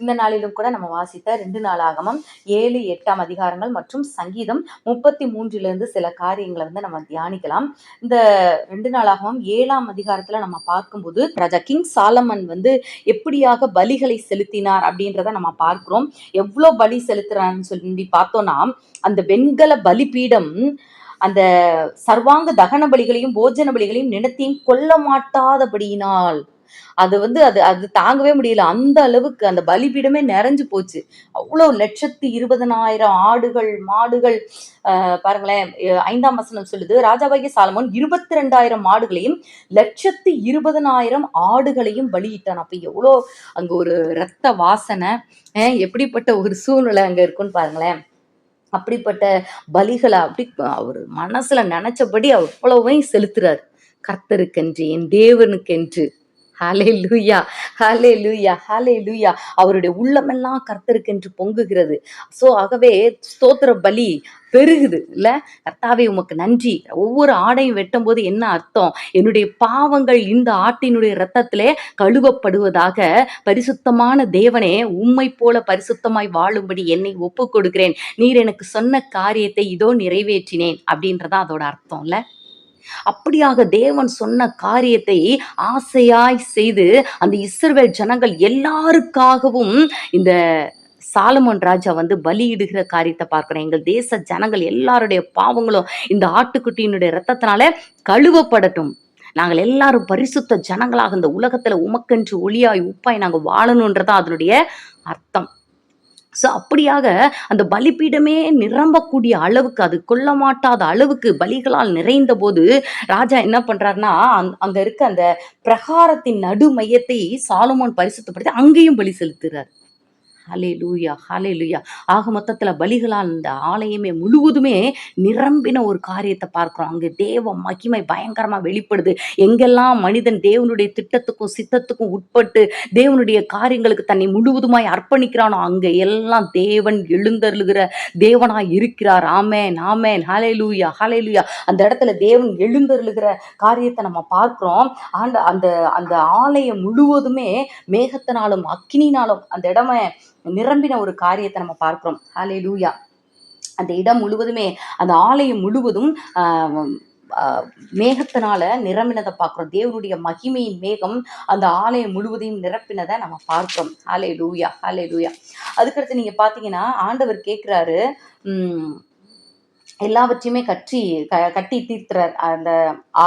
இந்த நாளிலும் கூட நம்ம வாசித்த 2 நாளாகமம் 7, 8ஆம் அதிகாரங்கள் மற்றும் சங்கீதம் 33 சில காரியங்களை நம்ம தியானிக்கலாம். இந்த 2 நாளாகமம் 7ஆம் அதிகாரத்துல நம்ம பார்க்கும்போது ராஜா கிங் சாலமன் எப்படியாக பலிகளை செலுத்தினார் அப்படின்றத நம்ம பார்க்கிறோம். எவ்வளோ பலி செலுத்துறான்னு சொல்லி பார்த்தோம்னா, அந்த வெண்கல பலிபீடம் அந்த சர்வாங்க தகன பலிகளையும் போஜன பலிகளையும் நினைத்தையும் கொல்ல மாட்டாதபடியினால் அது அது அது தாங்கவே முடியல. அந்த அளவுக்கு அந்த பலிபீடமே நிறைஞ்சு போச்சு. அவ்வளவு 1,20,000 ஆடுகள் மாடுகள். பாருங்களேன், 5ஆம் வசனம் சொல்லுது, ராஜாவாகிய சாலமோன் 22,000 மாடுகளையும் 1,20,000 ஆடுகளையும் பலியிட்டான். அப்ப எவ்வளோ அங்க ஒரு இரத்த வாசனை, எப்படிப்பட்ட ஒரு சூழ்நிலை அங்க இருக்குன்னு பாருங்களேன். அப்படிப்பட்ட பலிகளை அவர் மனசுல நினைச்சபடி அவ்வளவையும் செலுத்துறாரு. கர்த்தருக்கென்று, என் தேவனுக்கென்று. ஹல்லேலூயா, ஹல்லேலூயா, ஹல்லேலூயா. அவருடைய உள்ளமெல்லாம் கர்த்தருக்கென்று பொங்குகிறது. ஆகவே ஸ்தோத்திர பலி பெருகுது இல்ல. கர்த்தாவே உமக்கு நன்றி. ஒவ்வொரு ஆடையும் வெட்டும் போது என்ன அர்த்தம்? என்னுடைய பாவங்கள் இந்த ஆட்டினுடைய இரத்தத்திலே கழுவப்படுவதாக. பரிசுத்தமான தேவனே, உம்மை போல பரிசுத்தமாய் வாழும்படி என்னை ஒப்பு கொடுக்கிறேன். நீர் எனக்கு சொன்ன காரியத்தை இதோ நிறைவேற்றினேன் அப்படின்றதான் அதோட அர்த்தம் இல்ல. அப்படியாக தேவன் சொன்ன காரியத்தை ஆசையாய் செய்து அந்த இஸ்ரவேல் ஜனங்கள் எல்லாருக்காகவும் இந்த சாலமோன் ராஜா பலியிடுகிற காரியத்தை பார்க்கிறோம். எங்கள் தேச ஜனங்கள் எல்லாருடைய பாவங்களும் இந்த ஆட்டுக்குட்டியினுடைய இரத்தத்தினால கழுவப்படட்டும். நாங்கள் எல்லாரும் பரிசுத்த ஜனங்களாக இந்த உலகத்துல உமக்கென்று ஒளியாய் உப்பாய் நாங்கள் வாழணுன்றதான் அதனுடைய அர்த்தம். அப்படியாக அந்த பலிபீடமே நிரம்பக்கூடிய அளவுக்கு, அது கொள்ள மாட்டாத அளவுக்கு பலிகளால் நிறைந்த போது ராஜா என்ன பண்றாருன்னா, அங்க இருக்க அந்த பிரகாரத்தின் நடு மையத்தை சாலமோன் பரிசுத்தப்படுத்தி அங்கேயும் பலி செலுத்துறார். ஹல்லேலூயா, ஹல்லேலூயா. ஆக மொத்தத்துல பலிகளால் இந்த ஆலயமே முழுவதுமே நிரம்பின ஒரு காரியத்தை பார்க்கிறோம். அங்கு தேவ மகிமை பயங்கரமா வெளிப்படுது. எங்கெல்லாம் மனிதன் தேவனுடைய திட்டத்துக்கும் சித்தத்துக்கும் உட்பட்டு தேவனுடைய காரியங்களுக்கு தன்னை முழுவதுமாய் அர்ப்பணிக்கிறானோ அங்க எல்லாம் தேவன் எழுந்தருளுகிற தேவனாய் இருக்கிறார். ஆமென், ஆமென், ஹல்லேலூயா, ஹல்லேலூயா. அந்த இடத்துல தேவன் எழுந்தருளுகிற காரியத்தை நம்ம பார்க்கிறோம். அந்த அந்த ஆலயம் முழுவதுமே மேகத்தினாலும் அக்கினினாலும் அந்த இடமே நிரம்பின ஒரு காரியத்தை நம்ம பார்க்கிறோம். ஹல்லேலூயா. அந்த இடம் முழுவதுமே, அந்த ஆலயம் முழுவதும் மேகத்தினால நிரம்பினதை பார்க்கிறோம். தேவனுடைய மகிமையின் மேகம் அந்த ஆலயம் முழுவதையும் நிரப்பினதை நம்ம பார்க்கிறோம். ஹல்லேலூயா, ஹல்லேலூயா. அதுக்கடுத்து நீங்க பாத்தீங்கன்னா, ஆண்டவர் கேட்கிறாரு, எல்லாவற்றையுமே கட்டி தீர்த்துறாரு. அந்த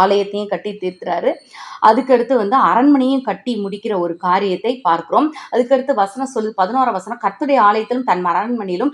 ஆலயத்தையும் கட்டி தீர்த்துறாரு. அதுக்கடுத்து அரண்மனையும் கட்டி முடிக்கிற ஒரு காரியத்தை பார்க்கிறோம். அதுக்கடுத்து வசனம் சொல்லுது, 11ஆம் வசனம், கர்த்தருடைய ஆலயத்திலும் தன் அரண்மனையிலும்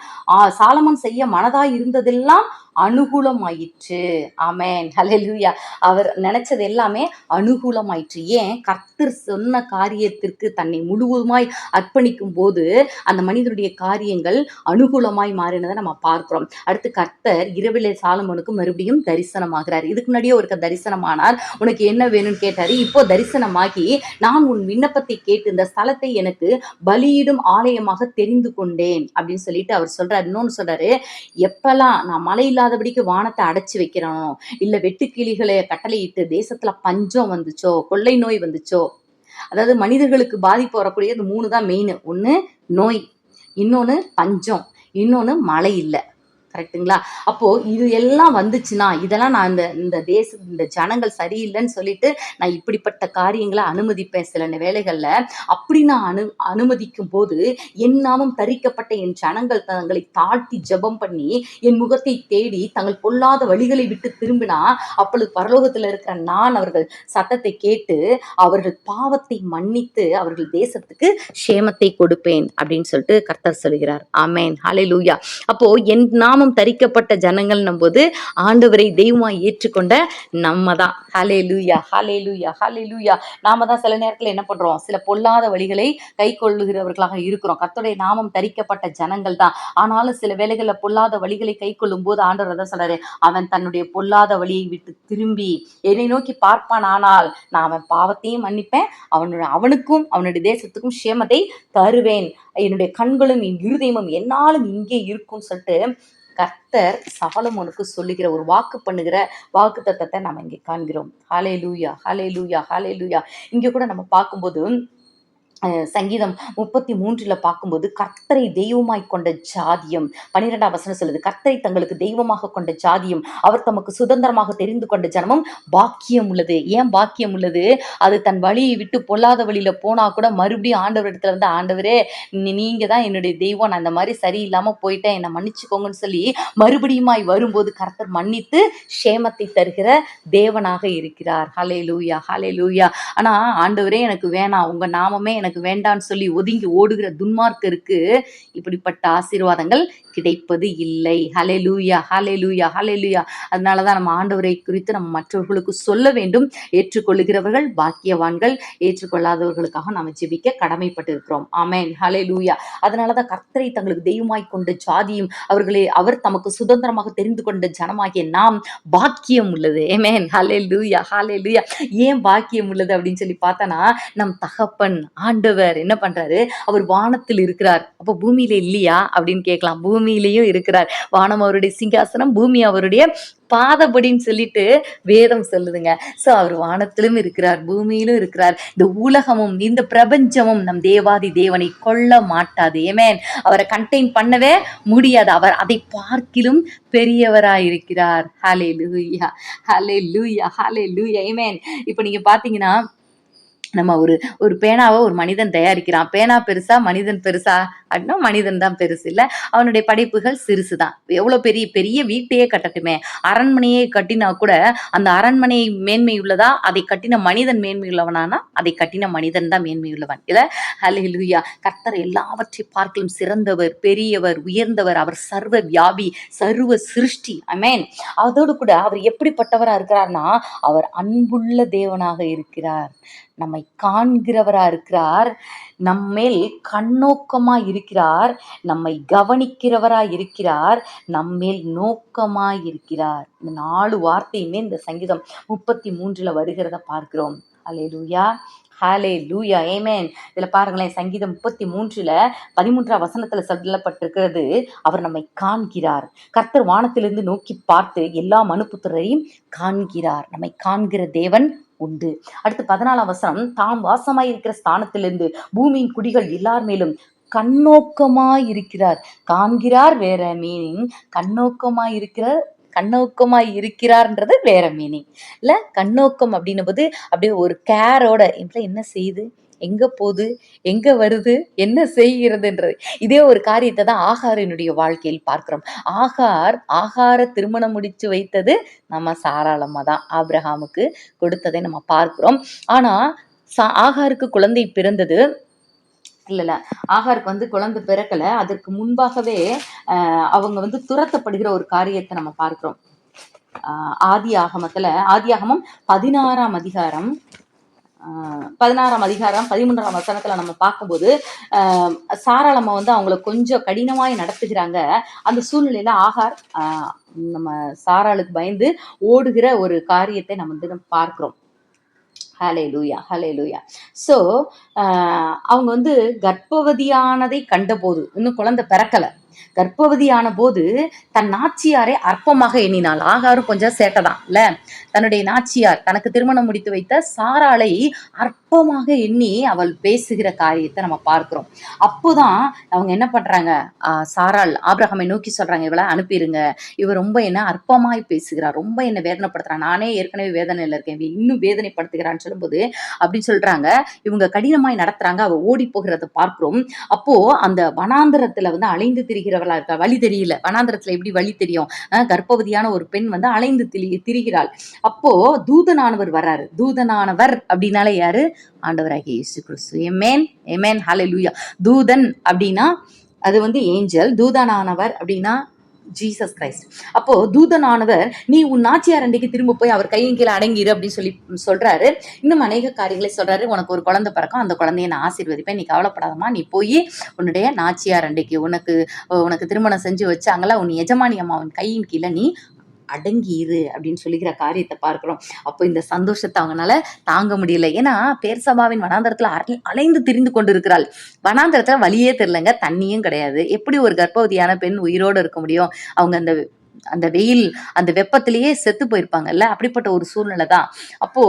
சாலமோன் செய்ய மனதாய் இருந்ததெல்லாம் அனுகூலமாயிற்று. ஆமென், ஹல்லேலூயா. அவர் நினைச்சது எல்லாமே அனுகூலமாயிற்று. ஏன்? கர்த்தர் சொன்ன காரியத்திற்கு தன்னை முழுவதுமாய் அர்ப்பணிக்கும் போது அந்த மனிதனுடைய காரியங்கள் அனுகூலமாய் மாறினதை நம்ம பார்க்கிறோம். அடுத்து கர்த்தர் இரவிலே சாலமோனுக்கு மறுபடியும் தரிசனமாகிறார். இதுக்கு முன்னாடியே ஒரு தரிசனமானார். உனக்கு என்ன வேணும்னு கேட்டாரு. இப்போ தரிசனமாகி, நான் உன் விண்ணப்பத்தை கேட்டு இந்த ஸ்தலத்தை எனக்கு பலியிடும் ஆலயமாக தெரிந்து கொண்டேன் அப்படின்னு சொல்லிட்டு அவர் சொல்றாரு. இன்னொன்னு சொல்றாரு, எப்பெல்லாம் நான் மழை இல்லாதபடிக்கு வானத்தை அடைச்சு வைக்கிறோம், இல்ல வெட்டுக்கிளிகளை கட்டளையிட்டு தேசத்துல பஞ்சம் வந்துச்சோ, கொள்ளை நோய் வந்துச்சோ, அதாவது மனிதர்களுக்கு பாதிப்பு வரக்கூடிய இந்த 3 தான் மெயின். ஒண்ணு நோய், இன்னொன்னு பஞ்சம், இன்னொன்னு மழை இல்லை. கரெக்டுங்களா? அப்போ இது எல்லாம் வந்துச்சுன்னா, இதெல்லாம் நான் இந்த இந்த ஜனங்கள் சரியில்லைன்னு சொல்லிட்டு நான் இப்படிப்பட்ட காரியங்களை அனுமதிப்பேன். சில வேளைகள்ல அப்படி நான் அனுமதிக்கும் போது என் நாமம் தரிக்கப்பட்ட என் ஜனங்கள் தங்களை தாழ்த்தி ஜெபம் பண்ணி என் முகத்தை தேடி தங்கள் பொல்லாத வழிகளை விட்டு திரும்பினா, அப்பொழுது பரலோகத்துல இருக்கிற நான் அவர்கள் சத்தத்தை கேட்டு அவர்கள் பாவத்தை மன்னித்து அவர்கள் தேசத்துக்கு சேமத்தை கொடுப்பேன் அப்படின்னு சொல்லிட்டு கர்த்தர் சொல்கிறார். ஆமென், ஹல்லேலூயா. அப்போ என் நாமம் தரிக்கப்பட்ட ஜனங்கள் போது ஆண்டவரை தெய்வமாய் ஏற்றுக்கொண்ட நம்ம தான். ஹல்லேலூயா, ஹல்லேலூயா, ஹல்லேலூயா. நாம தான் சில நேரத்துல என்ன பண்றோம்? சில பொல்லாத வழிகளை கை கொள்ளுகிறவர்களாக இருக்கிறோம். கர்த்தருடைய நாமம் தரிக்கப்பட்ட ஜனங்கள் தான். ஆனாலும் சில வேளைகள்ல பொல்லாத வழிகளை கை கொள்ளும் போது ஆண்டவர் தான் சொல்றாரு, அவன் தன்னுடைய பொல்லாத வழியை விட்டு திரும்பி என்னை நோக்கி பார்ப்பான், ஆனால் நான் அவன் பாவத்தையும் மன்னிப்பேன், அவனுக்கும் அவனுடைய தேசத்துக்கும் சேமத்தை தருவேன், என்னுடைய கண்களும் என் இருதயமும் என்னாலும் இங்கே இருக்கும் சொல்லிட்டு கர்த்தர் சாலமோனுக்கு சொல்லுகிற ஒரு பண்ணுகிற வாக்கு தத்தத்தை நம்ம இங்கே காண்கிறோம். ஹல்லேலூயா, ஹல்லேலூயா, ஹல்லேலூயா. இங்க கூட நம்ம பார்க்கும்போது சங்கீதம் 33 பார்க்கும்போது கர்த்தரை தெய்வமாய் கொண்ட ஜாதியும், 12ஆம் வசனம் சொல்லுது, கர்த்தரை தங்களுக்கு தெய்வமாக கொண்ட ஜாதியும் அவர் தமக்கு சுதந்திரமாக தெரிந்து கொண்ட ஜனமும் பாக்கியம் உள்ளது. ஏன் பாக்கியம் உள்ளது? அது தன் வழியை விட்டு பொல்லாத வழியில போனா கூட மறுபடியும் ஆண்டவர் இடத்துல வந்து, ஆண்டவரே நீங்க தான் என்னுடைய தெய்வம், நான் அந்த மாதிரி சரியில்லாம போயிட்டேன், என்னை மன்னிச்சுக்கோங்கன்னு சொல்லி மறுபடியுமாய் வரும்போது கர்த்தர் மன்னித்து சேமத்தை தருகிற தேவனாக இருக்கிறார். ஹல்லேலூயா, ஹல்லேலூயா. ஆனா ஆண்டவரே எனக்கு வேணாம், உங்க நாமமே எனக்கு வேண்டான்னு சொல்லி ஒதுங்கி ஓடுகிற துன்மார்க்கருக்கு இப்படிப்பட்ட ஆசீர்வாதங்கள் கிடைப்பது இல்லை. ஹல்லேலூயா, ஹல்லேலூயா, ஹல்லேலூயா. அதனாலதான் நம்ம ஆண்டவரை குறித்து நம்ம மற்றவர்களுக்கு சொல்ல வேண்டும். ஏற்றுக்கொள்ளுகிறவர்கள் பாக்கியவான்கள், ஏற்றுக்கொள்ளாதவர்களுக்காக நாம ஜெபிக்க கடமைப்பட்டு இருக்கிறோம். ஆமென், ஹல்லேலூயா. அதனாலதான் கர்த்தரை தங்களுக்கு தெய்வமாய் கொண்ட ஜாதியும் அவர் தமக்கு சுதந்திரமாக தெரிந்து கொண்ட ஜனமாகிய நாம் பாக்கியம் உள்ளது. ஆமென், ஹல்லேலூயா, ஹல்லேலூயா. ஏன் பாக்கியம் உள்ளது அப்படின்னு சொல்லி பார்த்தனா, நம் தகப்பன் ஆண்டவர் என்ன பண்றாரு, அவர் வானத்தில் இருக்கிறார். அப்போ பூமியில இல்லையா அப்படின்னு கேட்கலாம். பூமியிலையும் இருக்கிறார். வானம் அவருடைய சிங்காசனம், பூமி அவருடைய பாதபடின்னு சொல்லிட்டு வேதம் சொல்லுதுங்க. சோ அவர் வானத்திலும் இருக்கிறார், பூமியிலும் இருக்கிறார். இந்த உலகமும் இந்த பிரபஞ்சமும் நம் தேவாதி தேவனை கொள்ள மாட்டாது. ஏமேன். அவரை கண்டெயின் பண்ணவே முடியாது. அவர் அதை பார்க்கிலும் பெரியவராயிருக்கிறார். ஹல்லேலூயா, ஹல்லேலூயா, ஹல்லேலூயா. ஆமென். இப்போ நீங்க பாத்தீங்கன்னா, நம்ம ஒரு பேனாவை ஒரு மனிதன் தயாரிக்கிறான். பேனா பெருசா, மனிதன் பெருசா அப்படின்னா மனிதன் தான் பெருசு இல்ல. அவனுடைய படைப்புகள் சிறுசு தான். எவ்வளவு பெரிய பெரிய வீட்டையே கட்டட்டுமே, அரண்மனையே கட்டினா கூட அந்த அரண்மனை மேன்மை உள்ளதா, அதை கட்டின மனிதன் மேன்மை உள்ளவனானா அதை கட்டின மனிதன் தான் மேன்மை உள்ளவன் இல்ல. ஹல்லேலூயா. கர்த்தர் எல்லாவற்றை பார்க்கலும் சிறந்தவர், பெரியவர், உயர்ந்தவர். அவர் சர்வ வியாபி, சர்வ சிருஷ்டி. ஆமென். அதோடு கூட அவர் எப்படிப்பட்டவரா இருக்கிறார்னா, அவர் அன்புள்ள தேவனாக இருக்கிறார், நம்மை காண்கிறவரா இருக்கிறார், நம்மேல் கண்ணோக்கமா இருக்கிறார், நம்மை கவனிக்கிறவரா இருக்கிறார், நம்மேல் நோக்கமாய் இருக்கிறார். இந்த 4 வார்த்தையுமே இந்த சங்கீதம் 33 வருகிறத பார்க்கிறோம். ஹல்லேலூயா, ஹல்லேலூயா, ஆமென். இதுல பாருங்களேன், சங்கீதம் 33 13ஆம் வசனத்துல சொல்லப்பட்டிருக்கிறது, அவர் நம்மை காண்கிறார். கர்த்தர் வானத்திலிருந்து நோக்கி பார்த்து எல்லா மனுபுத்திரரையும் காண்கிறார். நம்மை காண்கிற தேவன் உண்டு. அடுத்து 14ஆம் வசனம், தாம் வாசமாயிருக்கிற ஸ்தானத்திலிருந்து பூமியின் குடிகள் எல்லார் மேலும் கண்ணோக்கமாய் இருக்கிறார். காண்கிறார் வேற மீனிங், கண்ணோக்கமாய் இருக்கிறார்ன்றது வேற மீனிங் இல்ல. கண்ணோக்கம் அப்படின்னும் போது அப்படியே ஒரு கேரோட என்ன செய்யுது, எங்க போகுது, எங்க வருது, என்ன செய்கிறதுன்றது. இதே ஒரு காரியத்தை தான் ஆகாரினுடைய வாழ்க்கையில் பார்க்கிறோம். ஆகார திருமணம் முடிச்சு வைத்தது நம்ம சாராளமா தான் ஆபிரகாமுக்கு கொடுத்ததை நம்ம பார்க்கிறோம். ஆனா ஆகாருக்கு குழந்தை பிறந்தது இல்ல, ஆகாருக்கு வந்து குழந்தை பிறக்கல. அதற்கு முன்பாகவே அவங்க துரத்தப்படுகிற ஒரு காரியத்தை நம்ம பார்க்கிறோம். ஆதியாகமம் 16ஆம் அதிகாரம் 13ஆம் வசனத்துல நம்ம பார்க்கும்போது, சாராளம்மா அவங்கள கொஞ்சம் கடினமாய் நடத்துகிறாங்க. அந்த சூழ்நிலையில ஆகார் நம்ம சாராளுக்கு பயந்து ஓடுகிற ஒரு காரியத்தை நம்ம பார்க்கிறோம். ஹல்லேலூயா, ஹல்லேலூயா. ஸோ அவங்க கர்ப்பவதியானதை கண்டபோது, இன்னும் குழந்தை பிறக்கல, கர்ப்பவதியான போது தன் நாச்சியாரை அற்பமாக எண்ணினாள். ஆகாரும் கொஞ்சம் சேட்டதான் இல்ல. தன்னுடைய நாச்சியார், தனக்கு திருமணம் முடித்து வைத்த சாராளை அற்பமாக எண்ணி அவள் பேசுகிற காரியத்தை நம்ம பார்க்கிறோம். அப்போதான் அவங்க என்ன பண்றாங்க, சாராள் ஆபிரகாமை நோக்கி சொல்றாங்க, இவளை அனுப்பிடுங்க, இவ ரொம்ப என்ன அற்பமாய் பேசுகிறார், ரொம்ப என்ன வேதனைப்படுத்துறான், நானே ஏற்கனவே வேதனையில இருக்கேன், இன்னும் வேதனைப்படுத்துகிறான்னு சொல்லும்போது அப்படின்னு சொல்றாங்க. இவங்க கடினமாய் நடத்துறாங்க. அவ ஓடி போகிறத பார்க்கிறோம். அப்போ அந்த வனாந்தரத்துல அலைந்து திரிகிறவளா இருக்கா, வழி தெரியல. வனாந்தரத்துல எப்படி வழி தெரியும்? கர்ப்பவதியான ஒரு பெண் அலைந்து திரிகிறாள். அப்போ தூதனானவர் வர்றாரு. தூதனானவர் அப்படின்னாலே யாரு? ஆண்டவராகிய இயேசு கிறிஸ்து. ஆமென், ஆமென், ஹல்லேலூயா. தூதன் அப்படின்னா அது ஏஞ்சல், தூதனானவர் அப்படின்னா ஜீசஸ் கிரைஸ்ட். அப்போ தூதனானவர், நீ உன் நாச்சியார் அண்டைக்கு திரும்ப போய் அவர் கையின் கீழே அடங்கிரு அப்படின்னு சொல்றாரு. இன்னும் அநேக காரியங்களை சொல்றாரு. உனக்கு ஒரு குழந்தை பிறக்கும், அந்த குழந்தைய நான் ஆசீர்வதிப்பேன், நீ கவலைப்படாதமா, நீ போய் உன்னுடைய நாச்சியார் அண்டைக்கு, உனக்கு திருமணம் செஞ்சு வச்சாங்களா உன் எஜமானி அம்மாவின் கையின் கீழே நீ அடங்கிரு அப்படின்னு சொல்லிக்கிற காரியத்தை பார்க்கிறோம். அப்போ இந்த சந்தோஷத்தை அவங்களால தாங்க முடியல. ஏன்னா பேர்சபாவின் வனாந்தரத்துல அலைந்து திரிந்து கொண்டு இருக்கிறாள். வனாந்தரத்துல வழியே தெரியலங்க, தண்ணியும் கிடையாது. எப்படி ஒரு கர்ப்பவதியான பெண் உயிரோடு இருக்க முடியும்? அவங்க அந்த வெயில், அந்த வெப்பத்திலேயே செத்து போயிருப்பாங்கல்ல. அப்படிப்பட்ட ஒரு சூழ்நிலை தான். அப்போ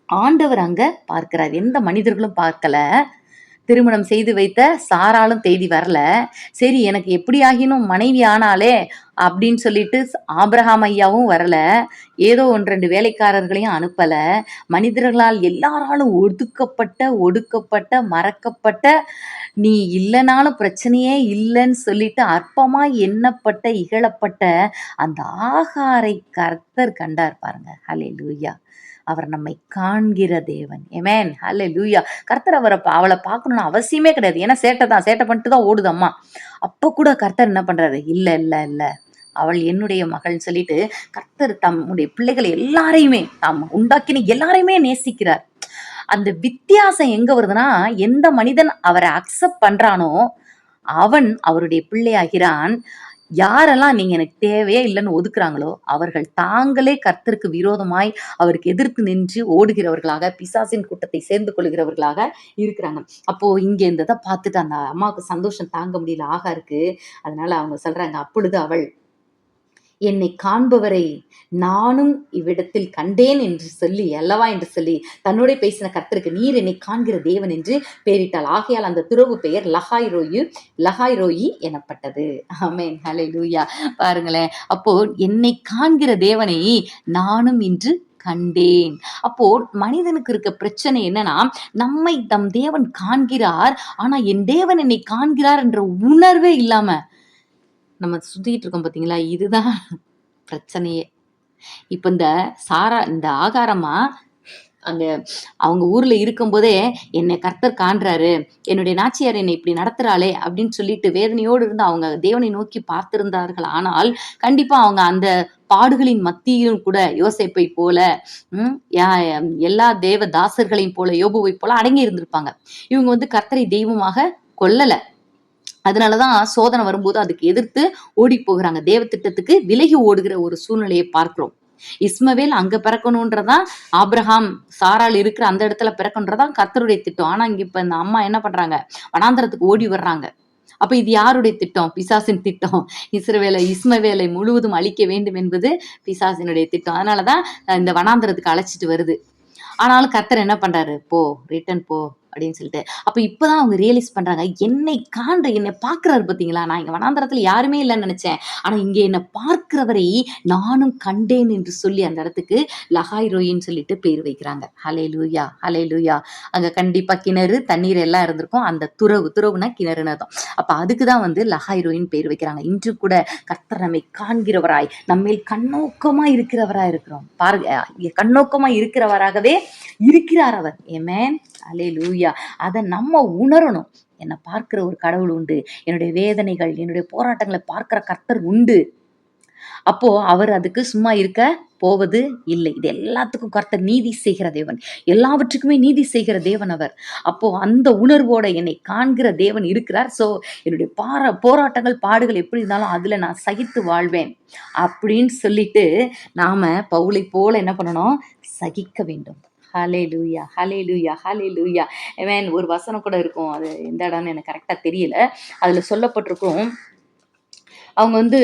ஆண்டவர் அங்க பார்க்கிறார். எந்த மனிதர்களும் பார்க்கல, திருமணம் செய்து வைத்த சாராலும் தேடி வரல. சரி எனக்கு எப்படி ஆகினும் மனைவி ஆனாலே அப்படின்னு சொல்லிட்டு ஆபிரகாம் ஐயாவும் வரல. ஏதோ 1, 2 வேலைக்காரர்களையும் அனுப்பல. மனிதர்களால் எல்லாராலும் ஒடுக்கப்பட்ட மறக்கப்பட்ட, நீ இல்லைனாலும் பிரச்சனையே இல்லைன்னு சொல்லிட்டு அற்பமா எண்ணப்பட்ட இகழப்பட்ட அந்த ஆகாரை கர்த்தர் கண்டார் பாருங்க. ஹல்லேலூயா. அவர் நம்மை காண்கிற தேவன். ஆமென். ஹல்லேலூயா. கர்த்தர் அவளை பார்க்கணும்னு அவசியமே கிடையாது. ஏன்னா சேட்டை பண்ணிட்டு தான் ஓடுது அம்மா. அப்ப கூட கர்த்தர் என்ன பண்றாரு, இல்ல இல்ல இல்ல அவள் என்னுடைய மகள்னு சொல்லிட்டு கர்த்தர் தம்முடைய பிள்ளைகளை எல்லாரையுமே தாம் உண்டாக்கின எல்லாரையுமே நேசிக்கிறார். அந்த வித்தியாசம் எங்க வருதுன்னா, எந்த மனிதன் அவரை அக்செப்ட் பண்றானோ அவன் அவருடைய பிள்ளையாகிறான். யாரெல்லாம் நீங்க எனக்கு தேவையே இல்லைன்னு ஒதுக்குறாங்களோ அவர்கள் தாங்களே கர்த்தருக்கு விரோதமாய் அவருக்கு எதிர்த்து நின்று ஓடுகிறவர்களாக, பிசாசின் கூட்டத்தை சேர்ந்து கொள்கிறவர்களாக இருக்கிறாங்க. அப்போ இங்க இந்த இதை பார்த்துட்டு அந்த அம்மாவுக்கு சந்தோஷம் தாங்க முடியல ஆகாருக்கு. அதனால அவங்க சொல்றாங்க, அப்பொழுது அவள் என்னை காண்பவரை நானும் இவ்விடத்தில் கண்டேன் என்று சொல்லி அல்லவா என்று சொல்லி தன்னோட பேசின கர்த்தருக்கு நீர் என்னை காண்கிற தேவன் என்று பெயரிட்டாள். ஆகையால் அந்த துறவு பெயர் லகாய்ரோயி எனப்பட்டது. ஆமென். ஹல்லேலூயா. பாருங்களேன், அப்போ என்னை காண்கிற தேவனை நானும் இன்று கண்டேன். அப்போ மனிதனுக்கு இருக்க பிரச்சனை என்னன்னா, நம்மை தம் தேவன் காண்கிறார், ஆனா என் தேவன் என்னை காண்கிறார் என்ற உணர்வே இல்லாம நம்ம சுத்திட்டு இருக்கோம் பாத்தீங்களா? இதுதான் பிரச்சனையே. இப்ப இந்த ஆகாரமா அங்க அவங்க ஊர்ல இருக்கும்போதே என்னை கர்த்தர் காண்றாரு, என்னுடைய நாச்சியார் என்னை இப்படி நடத்துறாளே அப்படின்னு சொல்லிட்டு வேதனையோடு இருந்து அவங்க தேவனை நோக்கி பார்த்திருந்தார்கள். ஆனால் கண்டிப்பா அவங்க அந்த பாடுகளின் மத்தியிலும் கூட யோசேப்பை போல எல்லா தேவ தாசர்களையும் போல யோபுவை போல அடங்கி இருந்திருப்பாங்க. இவங்க கர்த்தரை தெய்வமாக கொள்ளல. அதனாலதான் சோதனை வரும்போது அதுக்கு எதிர்த்து ஓடி போகிறாங்க. தேவ திட்டத்துக்கு விலகி ஓடுகிற ஒரு சூழ்நிலையை பார்க்கிறோம். இஸ்மவேல் அங்க பிறக்கணும்ன்றதான், ஆபிரகாம் சாரால் இருக்கிற அந்த இடத்துல பிறக்கணுன்றதான் கர்த்தருடைய திட்டம். ஆனா இங்க இப்ப இந்த அம்மா என்ன பண்றாங்க, வனாந்தரத்துக்கு ஓடி வர்றாங்க. அப்ப இது யாருடைய திட்டம்? பிசாசின் திட்டம். இஸ்மவேலை முழுவதும் அழிக்க வேண்டும் என்பது பிசாசினுடைய திட்டம். அதனாலதான் இந்த வனாந்தரத்துக்கு அழைச்சிட்டு வருது. ஆனாலும் கர்த்தர் என்ன பண்றாரு, போ ரிட்டர்ன் போ அப்படின்னு சொல்லிட்டு. அப்ப இப்பதான் அவங்க ரியலைஸ் பண்றாங்க, என்னை பார்க்கிறாரு பாத்தீங்களா, நான் இங்க வனாந்தரத்துல யாருமே இல்லைன்னு நினைச்சேன், ஆனா இங்க என்னை பார்க்கிறவரை நானும் கண்டேன் என்று சொல்லி அந்த இடத்துக்கு லகாய்ரோயின்னு சொல்லிட்டு பேர் வைக்கிறாங்க. ஹல்லேலூயா. ஹல்லேலூயா. அங்க கண்டிப்பா கிணறு, தண்ணீர் எல்லாம் இருந்திருக்கும். அந்த துறவுனா கிணறுன்னு அர்த்தம். அப்ப அதுக்குதான் லகாய்ரோயின் பேர் வைக்கிறாங்க. இன்று கூட கர்த்தர் நம்மை காண்கிறவராய், நம்மேல் கண்ணோக்கமா இருக்கிறவராய் இருக்கிறோம் பாருங்க. கண்ணோக்கமா இருக்கிறவராகவே இருக்கிறார் அவர். ஆமென். அல்லேலூயா. அதை நம்ம உணரணும். என்னை பார்க்கிற ஒரு கடவுள் உண்டு, என்னுடைய வேதனைகள், என்னுடைய போராட்டங்களை பார்க்கிற கர்த்தர் உண்டு. அப்போ அவர் அதுக்கு சும்மா இருக்க போவது இல்லை. இது எல்லாத்துக்கும் கர்த்தர் நீதி செய்கிற தேவன், எல்லாவற்றுக்குமே நீதி செய்கிற தேவன் அவர். அப்போ அந்த உணர்வோட என்னை காண்கிற தேவன் இருக்கிறார். சோ என்னுடைய போராட்டங்கள் பாடுகள் எப்படி இருந்தாலும் அதுல நான் சகித்து வாழ்வேன் அப்படின்னு சொல்லிட்டு நாம பவுலை போல என்ன பண்ணணும், சகிக்க வேண்டும். ஹல்லேலூயா. ஹல்லேலூயா. ஹல்லேலூயா. ஆமென். ஒரு வசனம் கூட இருக்கும், அது எந்த இடம்னு எனக்கு கரெக்டா தெரியல. அதுல சொல்லப்பட்டிருக்கும், அவங்க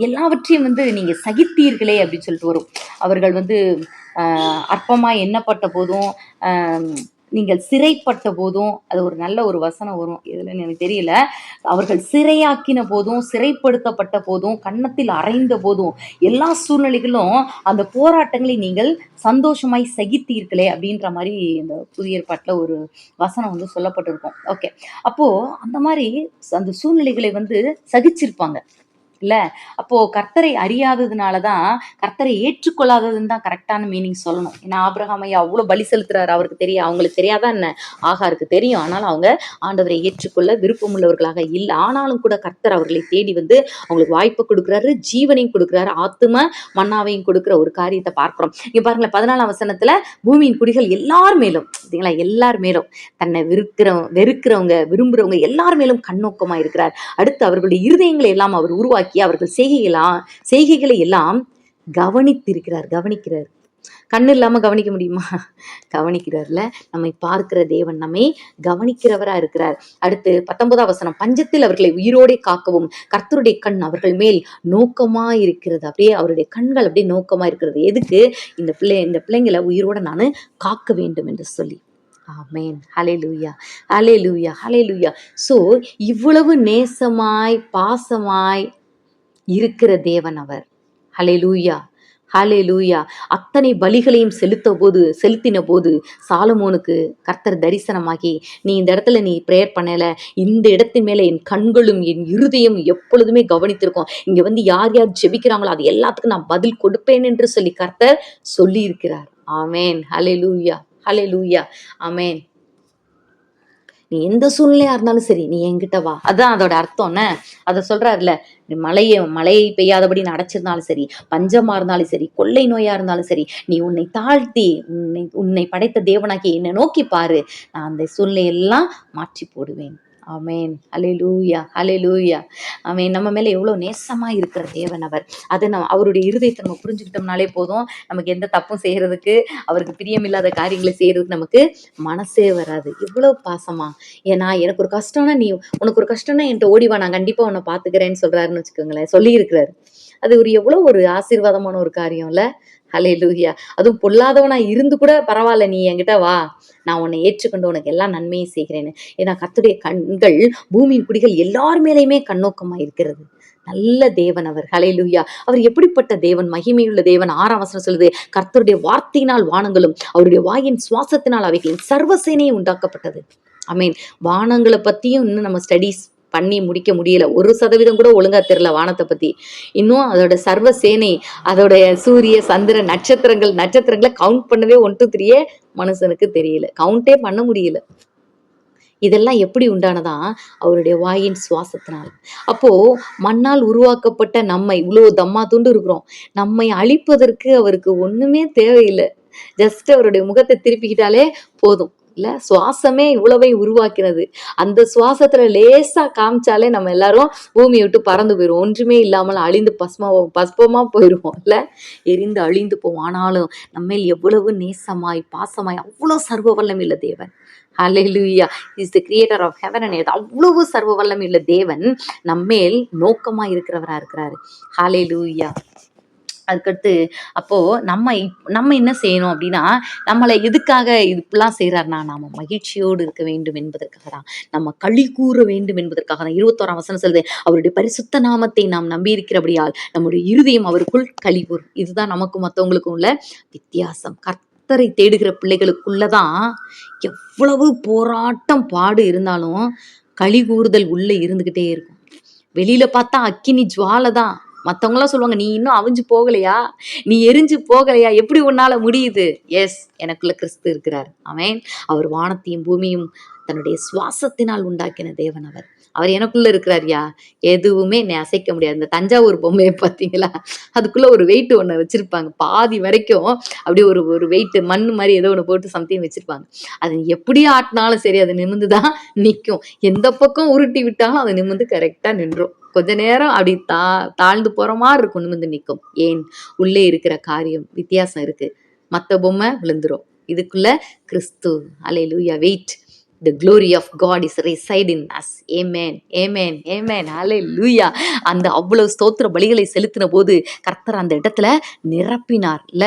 எல்லாவற்றையும் நீங்க சகித்தீர்களே அப்படின்னு சொல்லிட்டு வரும். அவர்கள் அற்பமா எண்ணப்பட்ட போதும், நீங்கள் சிறைப்பட்ட போதும், அது ஒரு நல்ல ஒரு வசனம் வரும், இதுலன்னு எனக்கு தெரியல. அவர்கள் சிறையாக்கின போதும், சிறைப்படுத்தப்பட்ட போதும், கன்னத்தில் அறைந்த போதும், எல்லா சூழ்நிலைகளும் அந்த போராட்டங்களை நீங்கள் சந்தோஷமாய் சகித்தீர்களே அப்படின்ற மாதிரி இந்த புதிய ஏற்பாட்டுல ஒரு வசனம் சொல்லப்பட்டிருக்கும். ஓகே. அப்போ அந்த மாதிரி அந்த சூழ்நிலைகளை சகிச்சிருப்பாங்க இல்ல. அப்போ கர்த்தரை அறியாததுனாலதான், கர்த்தரை ஏற்றுக்கொள்ளாததுன்னு தான் கரெக்டான மீனிங் சொல்லணும். ஏன்னா ஆபிரகாம் ஐயா அவ்வளவு பலி செலுத்துறாரு, அவருக்கு தெரியும், அவங்களுக்கு தெரியாதா என்ன, ஆகாருக்கு தெரியும். ஆனாலும் அவங்க ஆண்டவரை ஏற்றுக்கொள்ள விருப்பம் உள்ளவர்களாக இல்லை. ஆனாலும் கூட கர்த்தர் அவர்களை தேடி அவங்களுக்கு வாய்ப்பு கொடுக்குறாரு, ஜீவனையும் கொடுக்குறாரு, ஆத்தும மன்னாவையும் கொடுக்குற ஒரு காரியத்தை பார்க்கிறோம். இங்க பாருங்களேன், 14ஆம் வசனத்துல பூமியின் குடிகள் எல்லார் மேலும், எல்லார் மேலும், தன்னை வெறுக்கிறவங்க விரும்புறவங்க எல்லார் மேலும் கண்ணோக்கமா இருக்கிறார். அடுத்து அவர்களுடைய இருதயங்களை எல்லாம் அவர் உருவாக்கி அவர்கள் செய்கைகளை எல்லாம் கவனிக்கிறார். கண்ணு இல்லாம கவனிக்க முடியுமா? கவனிக்கிறார்ல. நம்மை பார்க்கிற தேவன் நம்மை கவனிக்கிறவரா இருக்கிறார். அடுத்து 19ஆம் வசனம், பஞ்சத்தில் அவர்களை உயிரோடே காக்கவும் கர்த்தருடைய கண் அவர்கள் மேல் நோக்கமா இருக்கிறது. அப்படியே அவருடைய கண்கள் அப்படியே நோக்கமா இருக்கிறது. எதுக்கு? இந்த பிள்ளைங்களை உயிரோட நான் காக்க வேண்டும் என்று சொல்லி. ஆமென். ஹalleluya. ஹalleluya. ஹalleluya. ஸோ இவ்வளவு நேசமாய், பாசமாய் இருக்கிற தேவன் அவர். ஹalleluya. ஹalleluya. அத்தனை பலிகளையும் செலுத்தின போது சாலமோனுக்கு கர்த்தர் தரிசனமாகி, நீ இந்த இடத்துல நீ பிரேயர் பண்ணல, இந்த இடத்தின் மேல என் கண்களும் என் இருதயம் எப்பொழுதுமே கவனித்திருக்கும். இங்க வந்து யார் யார் ஜெபிக்கிறாங்களோ அது எல்லாத்துக்கும் நான் பதில் கொடுப்பேன் என்று சொல்லி கர்த்தர் சொல்லி இருக்கிறார். ஆமென். ஹalleluya. ஹalleluya. ஆமென். நீ எந்த சூழ்நிலையா இருந்தாலும் சரி, நீ என்கிட்ட வா. அதான் அதோட அர்த்தம்ன. அதை சொல்றாருல, மழை பெய்யாதபடி அடைச்சிருந்தாலும் சரி, பஞ்சமா இருந்தாலும் சரி, கொள்ளை நோயா இருந்தாலும் சரி, நீ உன்னை தாழ்த்தி உன்னை படைத்த தேவனாக்கி என்னை நோக்கி பாரு, நான் அந்த சூழ்நிலையெல்லாம் மாற்றி போடுவேன். ஆமென். ஹalleluya. ஹalleluya. ஆமென். நம்ம மேல எவ்வளவு நேசமா இருக்கிற தேவன் அவர். அதை அவருடைய இருதயத்தை நம்ம புரிஞ்சுக்கிட்டோம்னாலே போதும், நமக்கு எந்த தப்பும் செய்யறதுக்கு, அவருக்கு பிரியமில்லாத காரியங்களை செய்யறதுக்கு நமக்கு மனசே வராது. இவ்வளவு பாசமா. ஏன்னா எனக்கு ஒரு கஷ்டம்னா உனக்கு ஒரு கஷ்டம்னா என்கிட்ட ஓடிவா, நான் கண்டிப்பா உன்னை பாத்துக்கிறேன்னு சொல்றாருன்னு வச்சுக்கோங்களேன், சொல்லி இருக்கிறாரு. அது எவ்வளவு ஒரு ஆசீர்வாதமான ஒரு காரியம் இல்ல. ஹalleluya. அதுவும் பொல்லாதவனா இருந்து கூட பரவாயில்ல, நீ என்கிட்ட வா, நான் உன்னை ஏற்றுக்கொண்டு உனக்கு எல்லா நன்மையும் செய்கிறேன்னு. ஏன்னா கர்த்தருடைய கண்கள் பூமியின் குடிகள் எல்லார் மேலேயுமே கண்ணோக்கமா இருக்கிறது. நல்ல தேவன் அவர். ஹalleluya. அவர் எப்படிப்பட்ட தேவன், மகிமையுள்ள தேவன். 6ஆம் வசனம் சொல்லுது, கர்த்தருடைய வார்த்தையினால் வானங்களும் அவருடைய வாயின் சுவாசத்தினால் அவைகளின் சர்வசேனையும் உண்டாக்கப்பட்டது. ஆமென். வானங்களை பத்தியும் இன்னும் நம்ம ஸ்டடீஸ் பண்ணி முடிக்க முடியல. 1% கூட ஒழுங்கா தெரியல வானத்தை பத்தி. இன்னும் அதோட சர்வ சேனை, அதோடைய சூரிய சந்திரன் நட்சத்திரங்களை கவுண்ட் பண்ணவே 1 to 3 மனுஷனுக்கு தெரியல, கவுண்டே பண்ண முடியல. இதெல்லாம் எப்படி உண்டானதா? அவருடைய வாயின் சுவாசத்தினால். அப்போ மண்ணால் உருவாக்கப்பட்ட நம்ம இவ்வளவு தம்மா துண்டு இருக்கிறோம், நம்மை அழிப்பதற்கு அவருக்கு ஒண்ணுமே தேவையில்லை. ஜஸ்ட் அவருடைய முகத்தை திருப்பிக்கிட்டாலே போதும் இல்ல. சுவாசமே இவ்வளவை உருவாக்கினது. அந்த சுவாசத்துல லேசா காமிச்சாலே நம்ம எல்லாரும் பூமியை விட்டு பறந்து போயிடுவோம், ஒன்றுமே இல்லாமல் அழிந்து பஸ்பமா போயிடுவோம் இல்ல, எரிந்து அழிந்து போவோம். ஆனாலும் நம்மேல் எவ்வளவு நேசமாய் பாசமாய் அவ்வளவு சர்வ வல்லமையுள்ள தேவன். ஹalleluya. Is the creator of heaven and earth. அவ்வளவு சர்வ வல்லமையுள்ள தேவன் நம்மேல் நோக்கமா இருக்கிறவரா இருக்கிறாரு. ஹalleluya. அதுக்கடுத்து அப்போ நம்ம என்ன செய்யணும் அப்படின்னா, நம்மளை எதுக்காக இப்படிலாம் செய்யறாருன்னா, நாம மகிழ்ச்சியோடு இருக்க வேண்டும் என்பதற்காக தான், நம்ம களி கூற வேண்டும் என்பதற்காக தான். 21ஆம் வசனம் சொல்லுது, அவருடைய பரிசுத்த நாமத்தை நாம் நம்பி இருக்கிறபடியால் நம்முடைய இருதயம் அவருக்குள் களி கூறும். இதுதான் நமக்கும் மற்றவங்களுக்கும் உள்ள வித்தியாசம். கர்த்தரை தேடுகிற பிள்ளைகளுக்குள்ளதான் எவ்வளவு போராட்டம் பாடு இருந்தாலும் களி கூறுதல் உள்ள இருந்துகிட்டே இருக்கும். வெளியில பார்த்தா அக்கினி ஜுவாலை தான். மற்றவங்களாம் சொல்லுவாங்க, நீ இன்னும் அவிஞ்சு போகலையா, நீ எரிஞ்சு போகலையா, எப்படி உன்னால முடியுது? எஸ், எனக்குள்ள கிறிஸ்து இருக்கிறார். ஆமென். அவர் வானத்தையும் பூமியும் தன்னுடைய சுவாசத்தினால் உண்டாக்கின தேவன் அவர். அவர் எனக்குள்ள இருக்கிறாரியா, எதுவுமே என்னை அசைக்க முடியாது. இந்த தஞ்சாவூர் பொம்மையை பார்த்தீங்களா, அதுக்குள்ள ஒரு வெயிட் ஒன்று வச்சிருப்பாங்க, பாதி வரைக்கும் அப்படியே ஒரு வெயிட் மண் மாதிரி ஏதோ ஒன்று போட்டு சம்திங் வச்சிருப்பாங்க. அது எப்படி ஆட்டினாலும் சரி, அது நிமிர்ந்துதான் நிற்கும். எந்த பக்கம் உருட்டி விட்டாலும் அது நிமிர்ந்து கரெக்டா நின்றும். கொஞ்ச நேரம் அப்படி தாழ்ந்து போற மாதிரி இருக்கும், நிமிர்ந்து நிற்கும். ஏன்? உள்ளே இருக்கிற காரியம் வித்தியாசம் இருக்கு. மத்த பொம்மை விழுந்துரும், இதுக்குள்ள கிறிஸ்து. ஹalleluya. Wait, the glory of God is reside in us. Amen. Amen. Amen. Hallelujah. அந்த அவ்வளவு ஸ்தோத்திர பலிகளை செலுத்தின போது கர்த்தர் அந்த இடத்துல நிரப்பினார் இல்ல.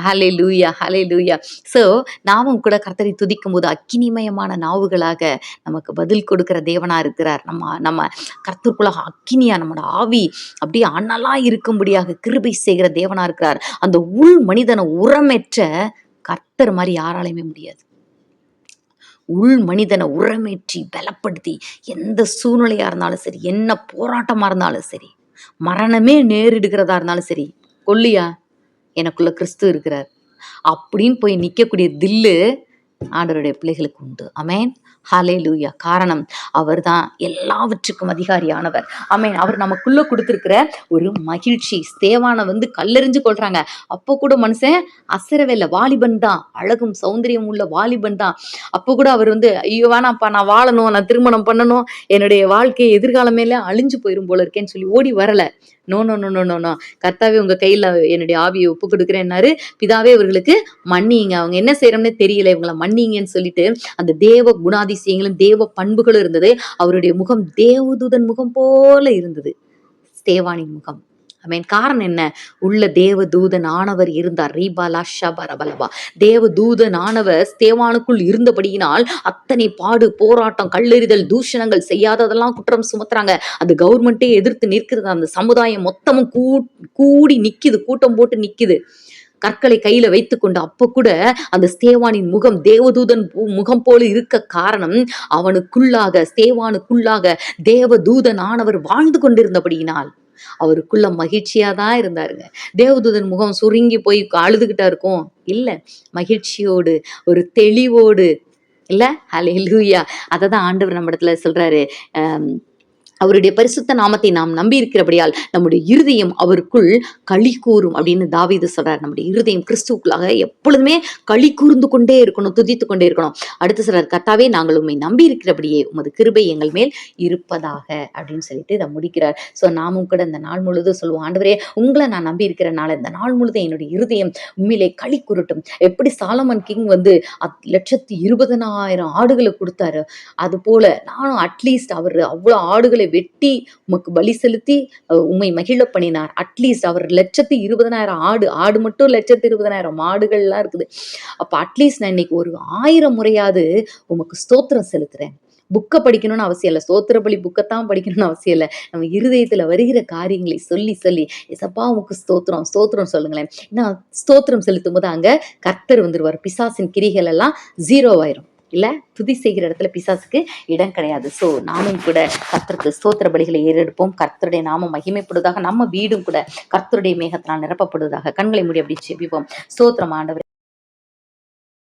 ஹalleluya. Hallelujah. ஸோ நாமும் கூட கர்த்தரை துதிக்கும் போது அக்கினிமயமான நாவுகளாக நமக்கு பதில் கொடுக்கிற தேவனா இருக்கிறார். நம்ம கர்த்தருக்குள்ள அக்கினியா, நம்மளோட ஆவி அப்படியே அனலா இருக்கும்படியாக கிருபை செய்கிற தேவனா இருக்கிறார். அந்த உள் மனிதனை உரமேற்ற கர்த்தர் மாதிரி யாராலையுமே முடியாது. உள் மனிதனை உரமேற்றி பலப்படுத்தி, எந்த சூழ்நிலையா இருந்தாலும் சரி, என்ன போராட்டமா இருந்தாலும் சரி, மரணமே நேரிடுகிறதா இருந்தாலும் சரி, கொல்லியா, எனக்குள்ள கிறிஸ்து இருக்கிறார் அப்படின்னு போய் நிற்கக்கூடிய தில்லு ஆண்டவருடைய பிள்ளைகளுக்கு உண்டு. ஆமென். ஹalleluya. காரணம், அவர் தான் எல்லாவற்றுக்கும் அதிகாரியானவர். ஆமென். அவர் நமக்குள்ள கொடுத்திருக்கிற ஒரு மகிழ்ச்சி. ஸ்தேவானை கல்லெறிஞ்சு கொள்றாங்க, அப்போ கூட மனுஷன் அசரவே இல்லை. வாலிபன் தான், அழகும் சௌந்தரியம் உள்ள வாலிபன் தான். அப்போ கூட அவர் ஐயோ வேணாப்பா, நான் வாழணும், நான் திருமணம் பண்ணணும், என்னுடைய வாழ்க்கை எதிர்காலமேல அழிஞ்சு போயிரும் போல இருக்கேன்னு சொல்லி ஓடி வரல. No no no no no no, கர்த்தாவே உங்க கையில என்னுடைய ஆவியை ஒப்பு கொடுக்குறேன்னாரு. பிதாவே இவர்களுக்கு மன்னிங்க, அவங்க என்ன செய்யறோம்னே தெரியல, இவங்களை மன்னிங்கன்னு சொல்லிட்டு அந்த தேவ குணாதிசயங்களும் தேவ பண்புகளும் இருந்தது. அவருடைய முகம் தேவதூதன் முகம் போல இருந்தது, ஸ்தேவானின் முகம். ஆமென். காரணம் என்ன? உள்ள தேவதூதனானவர் இருந்தார். ரீபாலா ஷபரபலபா. தேவதூதனானவர் ஸ்தேவானுக்குள் இருந்தபடியினால் அத்தனை பாடு, போராட்டம், கல்லெறிதல், தூஷணங்கள் செய்யாததெல்லாம் குற்றம் சுமத்துறாங்க. அந்த கவர்மெண்ட்டே எதிர்த்து நிற்கிறது. அந்த சமுதாயம் மொத்தமும் கூடி நிக்குது, கூட்டம் போட்டு நிக்குது. கற்களை கையில வைத்துக்கொண்டு அப்ப கூட அந்த ஸ்தேவானின் முகம் தேவதூதன் முகம் போல இருக்க காரணம், ஸ்தேவானுக்குள்ளாக தேவதூதனானவர் வாழ்ந்து கொண்டிருந்தபடியினால் அவருக்குள்ள மகிழ்ச்சியா தான் இருந்தாருங்க. தேவதூதன் முகம் சுருங்கி போய் அழுதுகிட்டா இருக்கும்? இல்ல, மகிழ்ச்சியோடு, ஒரு தெளிவோடு, இல்ல. ஹல்லேலூயா. அததான் ஆண்டவர் நம்ம இடத்துல சொல்றாரு. அவருடைய பரிசுத்த நாமத்தை நாம் நம்பி இருக்கிறபடியால் நம்முடைய இருதயம் அவருக்குள் களி கூறும் அப்படின்னு தாவீது சொல்றார். நம்முடைய இருதயம் கிறிஸ்துவுக்குள்ளாக எப்பொழுதுமே களி கூர்ந்து கொண்டே இருக்கணும், துதித்து கொண்டே இருக்கணும். அடுத்து சொல்றார், கர்த்தாவே நாங்கள் உம்மை நம்பி இருக்கிறபடியே உமது கிருபை எங்கள் மேல் இருப்பதாக அப்படின்னு சொல்லிட்டு இதை முடிக்கிறார். ஸோ நாமும் கூட இந்த நாள் முழுதும் சொல்லுவோம், ஆண்டவரே உங்களை நான் நம்பி இருக்கிறனால இந்த நாள் முழுதும் என்னுடைய இருதயம் உண்மையிலே களி கூறட்டும். எப்படி சாலமன் கிங் 1,20,000 ஆடுகளை கொடுத்தாரு, அது போல நானும் அட்லீஸ்ட் அவர் அவ்வளோ ஆடுகளை வெட்டி உமக்கு பலி செலுத்தி உம்மை மகிழ பண்ணினார். அட்லீஸ்ட் அவர் 1,20,000 ஆடு மட்டும் 1,20,000 மாடுகள்லாம் இருக்குது. அப்ப அட்லீஸ்ட் நான் இன்னைக்கு ஒரு 1000 முறையாவது உமக்கு ஸ்தோத்திரம் செலுத்துறேன். புக்கை படிக்கணும்னு அவசியம் இல்லை, ஸ்தோத்திர பலி புக்கைத்தான் படிக்கணும்னு அவசியம் இல்லை. நம்ம இருதயத்துல வருகிற காரியங்களை சொல்லி சொல்லி எசப்பா உமக்கு ஸ்தோத்திரம் ஸ்தோத்திரம் சொல்லுங்களேன். ஏன்னா ஸ்தோத்திரம் செலுத்தும் போது அங்க கர்த்தர் வந்துருவார். பிசாசின் கிரிகள் எல்லாம் 0 ஆயிரும். இல்ல, துதி செய்கிற இடத்துல பிசாசுக்கு இடம் கிடையாது. ஸோ நாமும் கூட கர்த்தருக்கு ஸ்தோத்திர பலிகளை ஏறெடுப்போம். கர்த்தருடைய நாமம் மகிமைப்படுவதாக, நம்ம வீடும் கூட கர்த்தருடைய மேகத்தினால் நிரப்பப்படுவதாக. கண்களை மூடி அப்படி ஜெபிப்போம். ஸ்தோத்திரம் ஆண்டவரே.